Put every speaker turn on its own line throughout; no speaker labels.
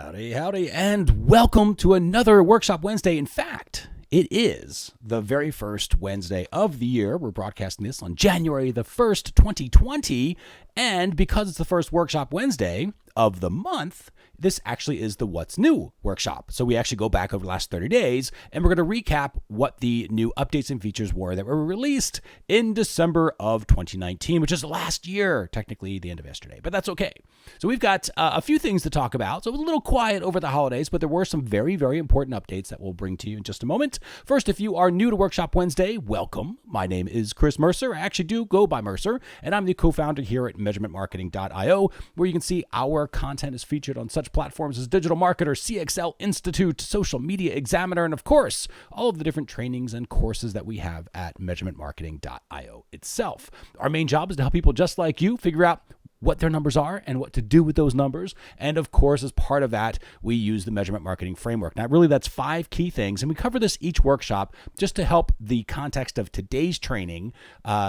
Howdy, howdy, and welcome to another Workshop Wednesday. In fact, it is the very first Wednesday of the year. We're broadcasting this on January the 1st, 2020. And because it's the first Workshop Wednesday of the month, this actually is the What's New workshop. So we actually go back over the last 30 days, and we're going to recap what the new updates and features were that were released in December of 2019, which is last year, technically the end of yesterday, but that's okay. So we've got a few things to talk about. So it was a little quiet over the holidays, but there were some very, very important updates that we'll bring to you in just a moment. First, if you are new to Workshop Wednesday, welcome. My name is Chris Mercer. I actually do go by Mercer, and I'm the co-founder here at measurementmarketing.io, where you can see our content is featured on such platforms as Digital Marketer, CXL Institute, Social Media Examiner, and of course, all of the different trainings and courses that we have at measurementmarketing.io itself. Our main job is to help people just like you figure out what their numbers are and what to do with those numbers. And of course, as part of that, we use the measurement marketing framework. Now, really, that's 5 key things. And we cover this each workshop just to help the context of today's training,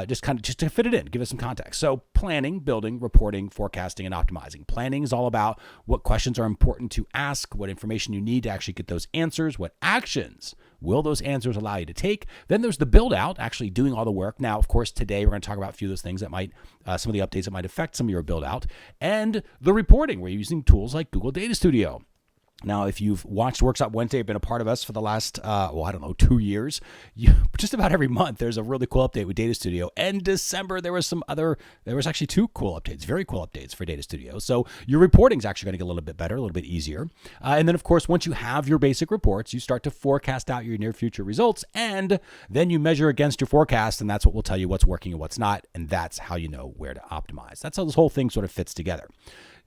just to fit it in, give us some context. So planning, building, reporting, forecasting, and optimizing. Planning is all about what questions are important to ask, what information you need to actually get those answers, what actions will those answers allow you to take? Then there's the build out, actually doing all the work. Now, of course, today we're going to talk about a few of those things that might, some of the updates that might affect some of your build out, and the reporting. We're using tools like Google Data Studio. Now, if you've watched Workshop Wednesday, been a part of us for the last, 2 years, just about every month, there's a really cool update with Data Studio. And December, there was actually 2 cool updates, very cool updates for Data Studio. So your reporting is actually going to get a little bit better, a little bit easier. And then, of course, once you have your basic reports, you start to forecast out your near future results, and then you measure against your forecast, and that's what will tell you what's working and what's not. And that's how you know where to optimize. That's how this whole thing sort of fits together.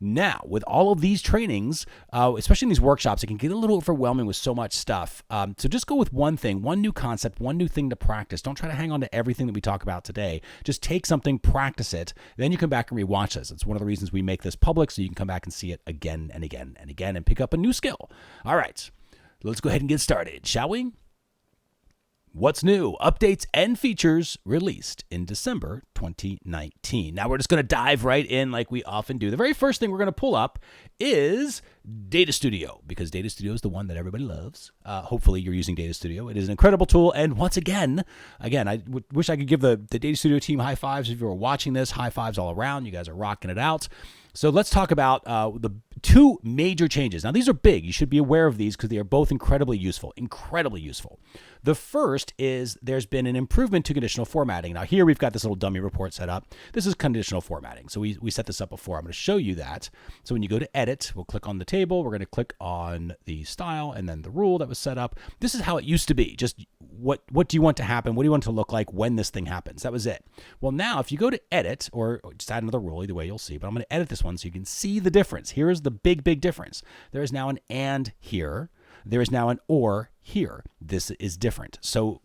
Now, with all of these trainings, especially in these workshops, it can get a little overwhelming with so much stuff. So just go with one thing, one new concept, one new thing to practice. Don't try to hang on to everything that we talk about today. Just take something, practice it, then you come back and rewatch this. It's one of the reasons we make this public, so you can come back and see it again and again and again and pick up a new skill. All right, let's go ahead and get started, shall we? What's new? Updates and features released in December 2019. Now we're just going to dive right in like we often do. The very first thing we're going to pull up is Data Studio, because Data Studio is the one that everybody loves. Hopefully you're using Data Studio. It is an incredible tool. And once again, I wish I could give the Data Studio team high fives. If you were watching this, high fives all around. You guys are rocking it out. So let's talk about the 2 major changes. Now, these are big. You should be aware of these because they are both incredibly useful. The first is there's been an improvement to conditional formatting. Now, here we've got this little dummy report set up. This is conditional formatting. So we set this up before. I'm going to show you that. So when you go to edit, we'll click on the table. We're going to click on the style and then the rule that was set up. This is how it used to be. Just what do you want to happen? What do you want it to look like when this thing happens? That was it. Well, now if you go to edit or just add another rule, either way you'll see, but I'm going to edit this one so you can see the difference. Here is the big difference. There is now an and here. There is now an or here. This is different. So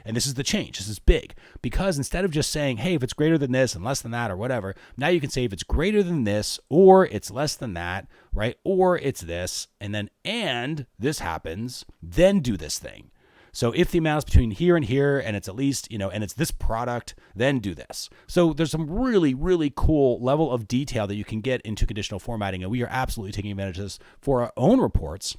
and this is the change. This is big because instead of just saying, hey, if it's greater than this and less than that or whatever, now you can say if it's greater than this or it's less than that, right? Or it's this, and this happens, then do this thing. So if the amount is between here and here, and it's at least, and it's this product, then do this. So there's some really, really cool level of detail that you can get into conditional formatting, and we are absolutely taking advantage of this for our own reports.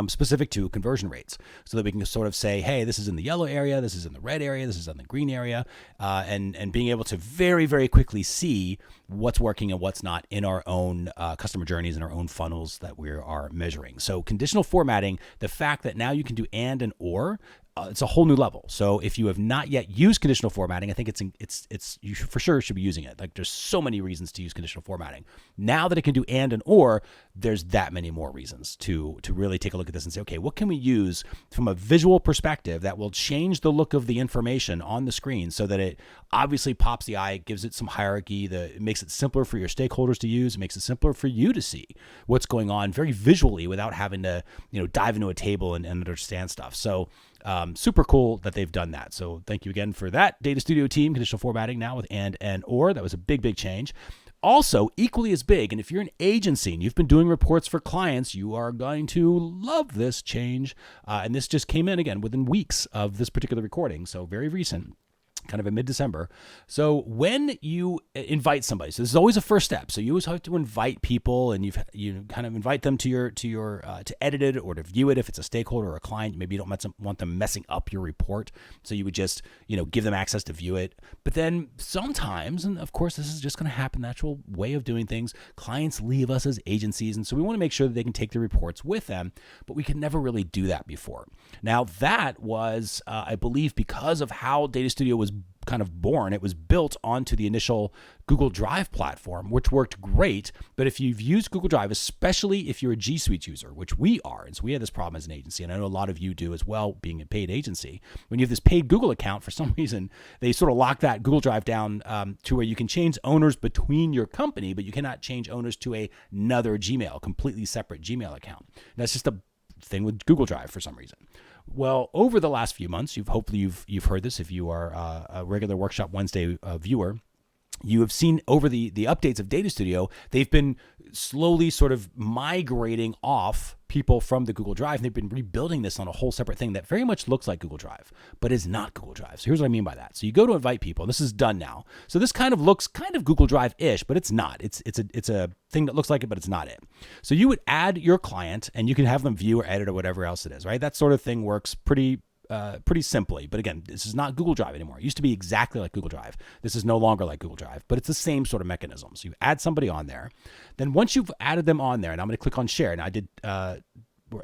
Specific to conversion rates, so that we can sort of say, hey, this is in the yellow area, this is in the red area, this is in the green area, and being able to very, very quickly see what's working and what's not in our own customer journeys and our own funnels that we are measuring. So conditional formatting, the fact that now you can do and or, it's a whole new level. So if you have not yet used conditional formatting, I think you for sure should be using it. Like there's so many reasons to use conditional formatting. Now that it can do and or, there's that many more reasons to really take a look at this and say, okay, what can we use from a visual perspective that will change the look of the information on the screen so that it obviously pops the eye, it gives it some hierarchy, it makes it simpler for your stakeholders to use, it makes it simpler for you to see what's going on very visually without having to dive into a table and understand stuff. So super cool that they've done that. So thank you again for that, Data Studio team. Conditional formatting now with and or. That was a big change. Also, equally as big, and if you're an agency and you've been doing reports for clients, you are going to love this change. And this just came in again within weeks of this particular recording, so very recent. kind of in mid-December. So when you invite somebody, so this is always a first step. So you always have to invite people, and you kind of invite them to edit it or to view it. If it's a stakeholder or a client, maybe you don't want them messing up your report. So you would just, give them access to view it. But then sometimes, and of course this is just going to happen, natural way of doing things, clients leave us as agencies. And so we want to make sure that they can take the reports with them, but we could never really do that before. Now that was, I believe, because of how Data Studio was kind of born. It was built onto the initial Google Drive platform, which worked great. But if you've used Google Drive, especially if you're a G Suite user, which we are, and so we had this problem as an agency, and I know a lot of you do as well, being a paid agency, when you have this paid Google account, for some reason, they sort of lock that Google Drive down to where you can change owners between your company, but you cannot change owners to another Gmail, completely separate Gmail account. And that's just a thing with Google Drive for some reason. Well, over the last few months, you've heard this if you are a regular Workshop Wednesday viewer. You have seen over the updates of Data Studio, they've been slowly sort of migrating off people from the Google Drive. And they've been rebuilding this on a whole separate thing that very much looks like Google Drive, but is not Google Drive. So here's what I mean by that. So you go to invite people, and this is done now. So this kind of looks kind of Google Drive-ish, but it's not. It's a thing that looks like it, but it's not it. So you would add your client, and you can have them view or edit or whatever else it is, right? That sort of thing works pretty simply. But again, this is not Google Drive anymore. It used to be exactly like Google Drive. This is no longer like Google Drive, but it's the same sort of mechanism. So you add somebody on there. Then once you've added them on there, and I'm going to click on share. And I did,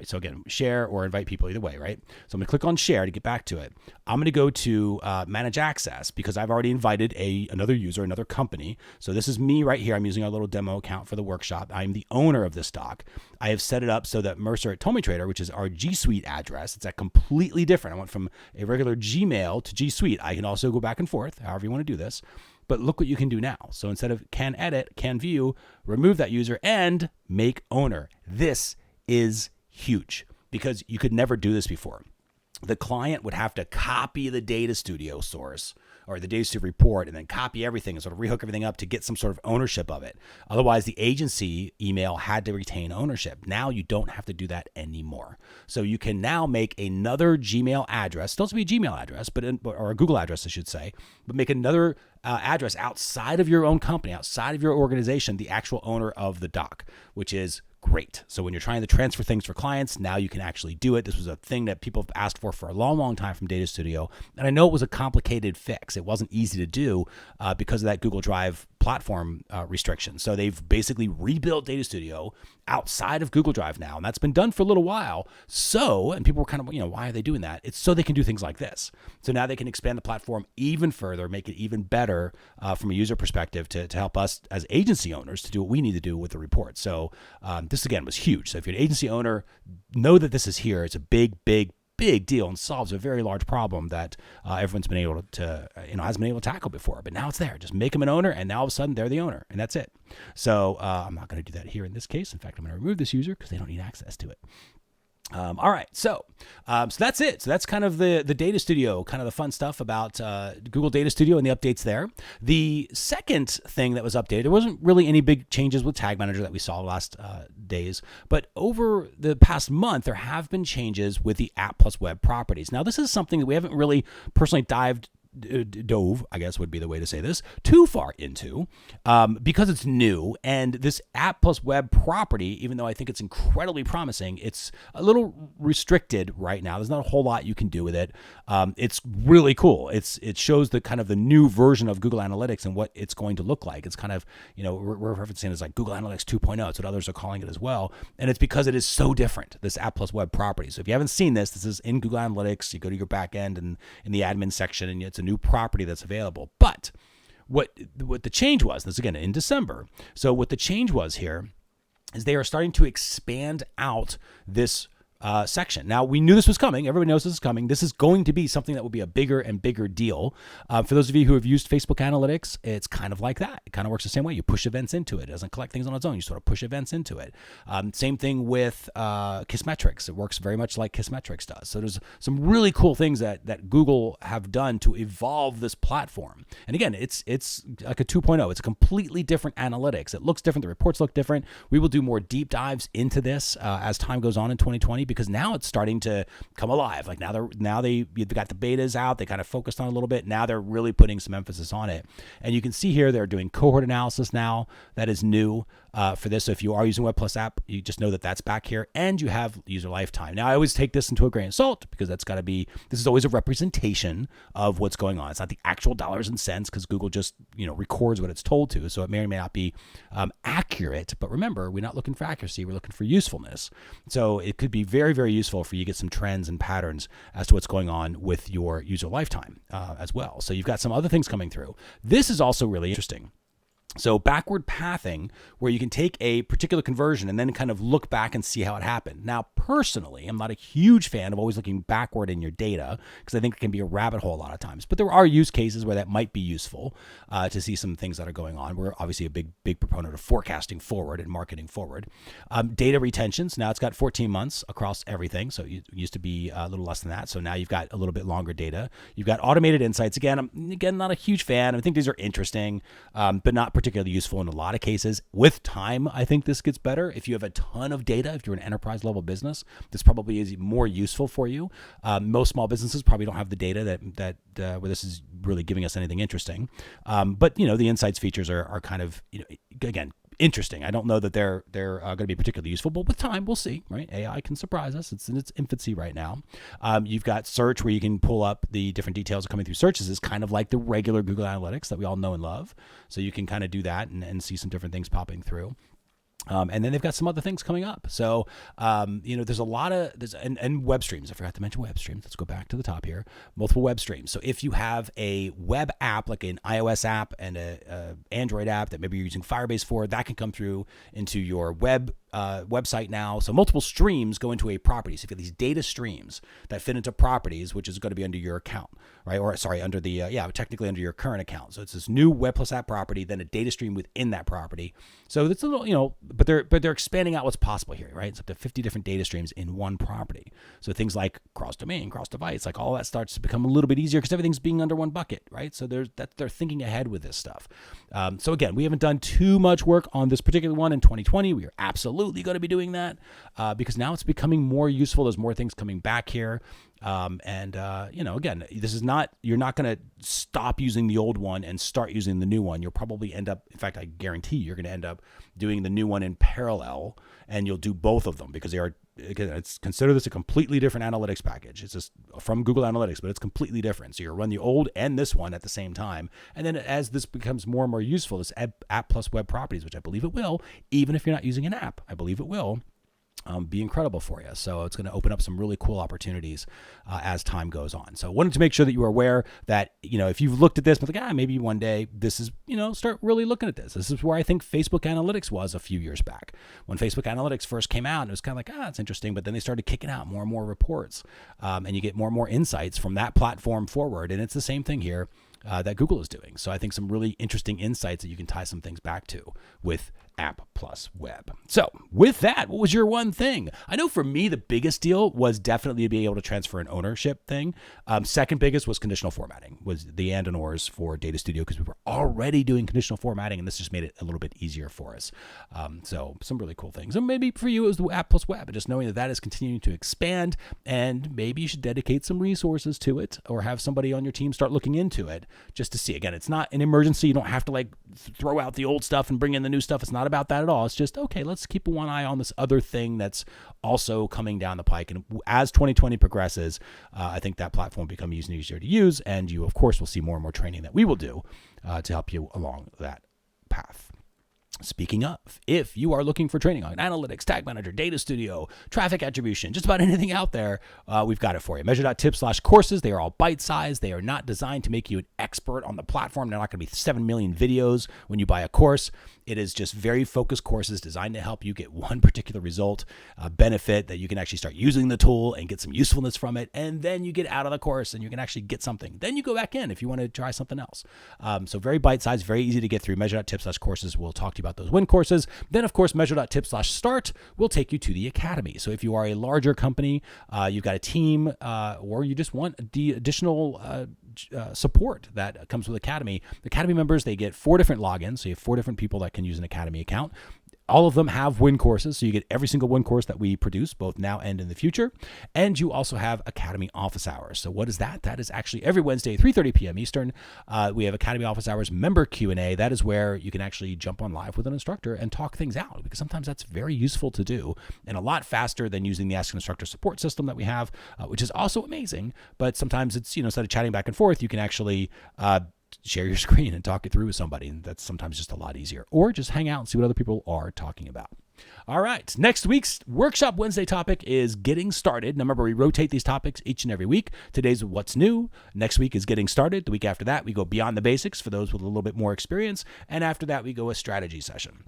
so again, share or invite people either way, right? So I'm going to click on share to get back to it. I'm going to go to manage access because I've already invited another user, another company. So this is me right here. I'm using our little demo account for the workshop. I'm the owner of this doc. I have set it up so that Mercer at TomeTrader, which is our G Suite address, it's completely different. I went from a regular Gmail to G Suite. I can also go back and forth, however you want to do this. But look what you can do now. So instead of can edit, can view, remove that user and make owner. This is huge because you could never do this before. The client would have to copy the Data Studio source or the Data Studio report and then copy everything and sort of rehook everything up to get some sort of ownership of it. Otherwise, the agency email had to retain ownership. Now you don't have to do that anymore. So you can now make another Gmail address, still to be a Gmail address, or a Google address, I should say, but make another address outside of your own company, outside of your organization, the actual owner of the doc, which is great. So when you're trying to transfer things for clients, now you can actually do it. This was a thing that people have asked for a long, long time from Data Studio. And I know it was a complicated fix. It wasn't easy to do because of that Google Drive platform restriction. So they've basically rebuilt Data Studio outside of Google Drive now. And that's been done for a little while. And people were kind of, why are they doing that? It's so they can do things like this. So now they can expand the platform even further, make it even better from a user perspective to help us as agency owners to do what we need to do with the report. So this again was huge. So if you're an agency owner, know that this is here. It's a big deal and solves a very large problem that everyone's been able to, hasn't been able to tackle before. But now it's there. Just make them an owner, and now all of a sudden they're the owner, and that's it. So I'm not going to do that here in this case. In fact, I'm going to remove this user because they don't need access to it. All right, so that's it. So that's kind of the Data Studio, kind of the fun stuff about Google Data Studio and the updates there. The second thing that was updated, there wasn't really any big changes with Tag Manager that we saw the last days, but over the past month, there have been changes with the App Plus Web properties. Now, this is something that we haven't really personally dove, I guess would be the way to say this, too far into because it's new. And this App Plus Web property, even though I think it's incredibly promising, it's a little restricted right now. There's not a whole lot you can do with it. It's really cool. It shows the kind of the new version of Google Analytics and what it's going to look like. It's kind of, we're referencing it as like Google Analytics 2.0. It's what others are calling it as well. And it's because it is so different, this App Plus Web property. So if you haven't seen this is in Google Analytics. You go to your back end and in the admin section, and it's a new property that's available. But what the change was, this again in December. So what the change was here is they are starting to expand out this section. Now, we knew this was coming. Everybody knows this is coming. This is going to be something that will be a bigger and bigger deal. For those of you who have used Facebook Analytics, it's kind of like that. It kind of works the same way. You push events into it. It doesn't collect things on its own. You sort of push events into it. Same thing with Kissmetrics. It works very much like Kissmetrics does. So there's some really cool things that Google have done to evolve this platform. And again, it's like a 2.0. It's a completely different analytics. It looks different. The reports look different. We will do more deep dives into this as time goes on in 2020. 2020 because now it's starting to come alive. Like you've got the betas out. They kind of focused on it a little bit. Now they're really putting some emphasis on it. And you can see here they're doing cohort analysis now. That is new for this. So if you are using Web Plus app, you just know that that's back here, and you have user lifetime. Now I always take this into a grain of salt because this is always a representation of what's going on. It's not the actual dollars and cents because Google just records what it's told to. So it may or may not be accurate. But remember, we're not looking for accuracy. We're looking for usefulness. So it could be very, very useful for you to get some trends and patterns as to what's going on with your user lifetime as well. So you've got some other things coming through. This is also really interesting. So backward pathing, where you can take a particular conversion and then kind of look back and see how it happened. Now, personally, I'm not a huge fan of always looking backward in your data because I think it can be a rabbit hole a lot of times. But there are use cases where that might be useful to see some things that are going on. We're obviously a big proponent of forecasting forward and marketing forward. Data retentions, now it's got 14 months across everything. So it used to be a little less than that. So now you've got a little bit longer data. You've got automated insights. Again, I'm not a huge fan. I think these are interesting, but not particularly useful in a lot of cases. With time, I think this gets better. If you have a ton of data, if you're an enterprise level business, this probably is more useful for you. Most small businesses probably don't have the data that where this is really giving us anything interesting. But the insights features are kind of again interesting. I don't know that they're going to be particularly useful, but with time we'll see. Right? AI can surprise us. It's in its infancy right now. You've got search where you can pull up the different details coming through searches. Is kind of like the regular Google Analytics that we all know and love. So you can kind of do that and see some different things popping through. And then they've got some other things coming up. So, there's a lot of and web streams. I forgot to mention web streams. Let's go back to the top here. Multiple web streams. So if you have a web app, like an iOS app and a Android app that maybe you're using Firebase for, that can come through into your website now. So multiple streams go into a property. So if you have these data streams that fit into properties, which is going to be under your account, right? Or sorry, under the, technically under your current account. So it's this new Web Plus app property, then a data stream within that property. So it's a little, but they're expanding out what's possible here, right? It's up to 50 different data streams in one property. So things like cross domain, cross device, like all that starts to become a little bit easier because everything's being under one bucket, right? So they're thinking ahead with this stuff. So again, we haven't done too much work on this particular one in 2020. We are absolutely going to be doing that because now it's becoming more useful. There's more things coming back here. Again, this is not, you're not going to stop using the old one and start using the new one. You'll probably end up, in fact, I guarantee you're going to end up doing the new one in parallel, and you'll do both of them because they are, it's consider this a completely different analytics package. It's just from Google Analytics, but it's completely different. So you run the old and this one at the same time. And then as this becomes more and more useful, this app plus web properties, which I believe it will, even if you're not using an app, I believe it will, be incredible for you. So it's going to open up some really cool opportunities as time goes on. So I wanted to make sure that you are aware that, if you've looked at this, but like, maybe one day this is, start really looking at this. This is where I think Facebook Analytics was a few years back. When Facebook Analytics first came out, it was kind of like, it's interesting. But then they started kicking out more and more reports and you get more and more insights from that platform forward. And it's the same thing here that Google is doing. So I think some really interesting insights that you can tie some things back to with App Plus Web. So with that, what was your one thing? I know for me, the biggest deal was definitely being able to transfer an ownership thing. Second biggest was conditional formatting, was the and and ors for Data Studio, because we were already doing conditional formatting and this just made it a little bit easier for us. So some really cool things. And maybe for you it was the App Plus Web, and just knowing that that is continuing to expand, and maybe you should dedicate some resources to it or have somebody on your team start looking into it just to see. Again, it's not an emergency. You don't have to throw out the old stuff and bring in the new stuff. It's not about that at all. It's just, okay, let's keep one eye on this other thing that's also coming down the pike. And as 2020 progresses, I think that platform will become easier to use. And you, of course, will see more and more training that we will do to help you along that path. Speaking of, if you are looking for training on analytics, tag manager, data studio, traffic attribution, just about anything out there, we've got it for you. Measure.tips/courses. They are all bite-sized. They are not designed to make you an expert on the platform. They're not going to be 7 million videos when you buy a course. It is just very focused courses designed to help you get one particular result, benefit that you can actually start using the tool and get some usefulness from it. And then you get out of the course and you can actually get something. Then you go back in if you want to try something else. So very bite-sized, very easy to get through. Measure.tips/courses. We'll talk to you about those win courses. Then, of course, Measure.tips/start will take you to the Academy. So if you are a larger company, you've got a team, or you just want the additional support that comes with Academy. The Academy members, they get 4 different logins. So you have 4 different people that can use an Academy account. All of them have win courses, so you get every single win course that we produce, both now and in the future. And you also have Academy office hours. So what is that? That is actually every Wednesday, 3:30 p.m. Eastern. We have Academy office hours member Q&A. That is where you can actually jump on live with an instructor and talk things out, because sometimes that's very useful to do and a lot faster than using the Ask an Instructor support system that we have, which is also amazing. But sometimes it's, instead of chatting back and forth, you can actually share your screen and talk it through with somebody. And that's sometimes just a lot easier. Or just hang out and see what other people are talking about. All right. Next week's Workshop Wednesday topic is getting started. Now, remember, we rotate these topics each and every week. Today's what's new. Next week is getting started. The week after that, we go beyond the basics for those with a little bit more experience. And after that, we go a strategy session.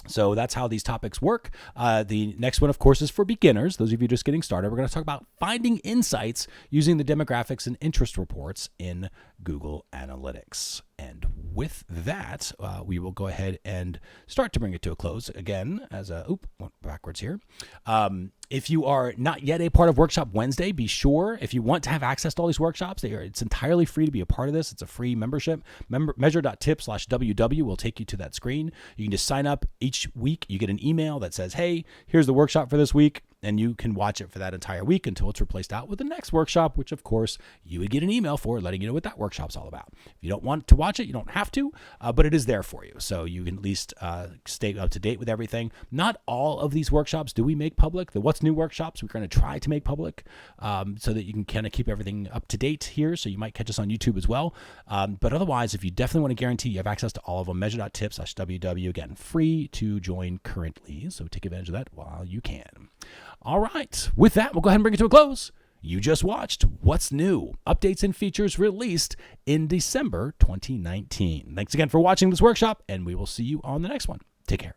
So that's how these topics work. The next one, of course, is for beginners. Those of you just getting started. We're going to talk about finding insights using the demographics and interest reports in Google Analytics. And with that, we will go ahead and start to bring it to a close again as went backwards here. If you are not yet a part of Workshop Wednesday, be sure, if you want to have access to all these workshops, it's entirely free to be a part of this. It's a free membership. Measure.tip/WW will take you to that screen. You can just sign up each week. You get an email that says, hey, here's the workshop for this week. And you can watch it for that entire week until it's replaced out with the next workshop, which, of course, you would get an email for letting you know what that workshop's all about. If you don't want to watch it, you don't have to, but it is there for you. So you can at least stay up to date with everything. Not all of these workshops do we make public. The What's New workshops, we're going to try to make public so that you can kind of keep everything up to date here. So you might catch us on YouTube as well. But otherwise, if you definitely want to guarantee you have access to all of them, measure.tip/WW, again, free to join currently. So take advantage of that while you can. All right. With that, we'll go ahead and bring it to a close. You just watched What's New? Updates and features released in December 2019. Thanks again for watching this workshop, and we will see you on the next one. Take care.